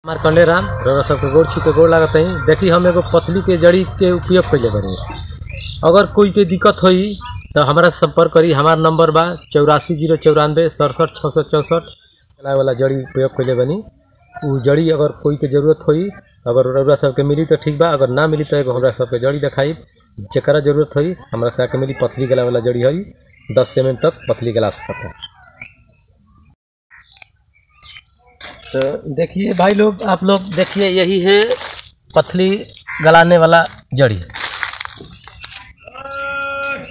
हमार कंडे राम रौरा सबके गोड़ छू के गोड़ लागत है। देखी हम एगो पथली के जड़ी के उपयोग कैले बनी। अगर कोई के दिक्कत होई तो हमारा संपर्क करी। हमार नंबर बा 84 094 67 66 64 वाला जड़ी उपयोग कैले बनी। उ जड़ी अगर कोई के जरूरत होई अगर रौरा सबके मिली तो ठीक बा, अगर ना मिली तो एगो हमरा सबके जड़ी दिखाई जरा जरूरत होई हमरा सबके मिली। पथली गला वाला जड़ी है 10 mm तक पथली गला सकता है। तो देखिए भाई लोग, आप लोग देखिए, यही है पथली गलाने वाला जड़ी।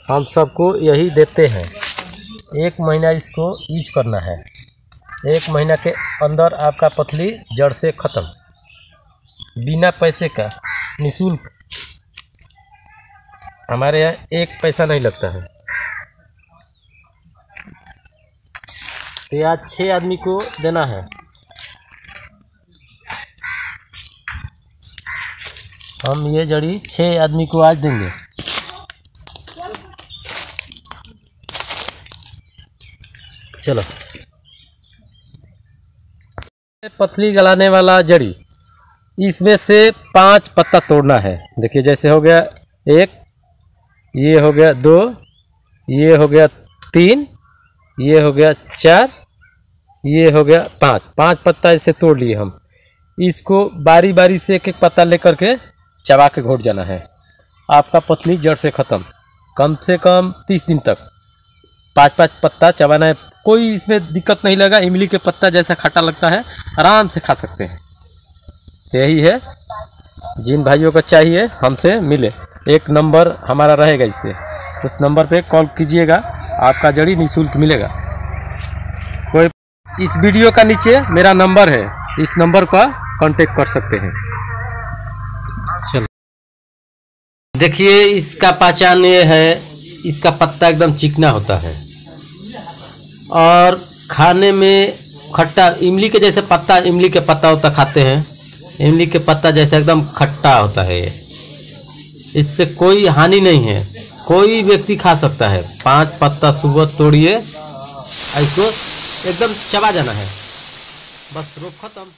हम सबको यही देते हैं। 1 महीना इसको यूज करना है। 1 महीना के अंदर आपका पथली जड़ से ख़त्म, बिना पैसे का, निःशुल्क। हमारे यहाँ 1 पैसा नहीं लगता है। तो ये आज 6 आदमी को देना है। हम ये जड़ी 6 आदमी को आज देंगे। चलो, पथली गलाने वाला जड़ी, इसमें से 5 पत्ता तोड़ना है। देखिए जैसे हो गया 1, ये हो गया 2, ये हो गया 3, ये हो गया 4, ये हो गया 5 पत्ता इसे तोड़ लिए हम। इसको बारी बारी से एक एक पत्ता लेकर के चबा के घोट जाना है। आपका पथली जड़ से ख़त्म। कम से कम 30 दिन तक 5-5 पत्ता चबाना है। कोई इसमें दिक्कत नहीं लगा। इमली के पत्ता जैसा खट्टा लगता है, आराम से खा सकते हैं। यही है, जिन भाइयों को चाहिए हमसे मिले। 1 नंबर हमारा रहेगा इस पर, उस नंबर पे कॉल कीजिएगा, आपका जड़ी निःशुल्क मिलेगा। कोई इस वीडियो का नीचे मेरा नंबर है, इस नंबर का कांटेक्ट कर सकते हैं। चलो देखिए, इसका पहचान ये है, इसका पत्ता एकदम चिकना होता है और खाने में खट्टा, इमली के जैसे पत्ता, इमली के पत्ता होता खाते हैं, इमली के पत्ता जैसे एकदम खट्टा होता है ये। इससे कोई हानि नहीं है, कोई व्यक्ति खा सकता है। 5 पत्ता सुबह तोड़िए, इसको एकदम चबा जाना है, बस रोग खत्म।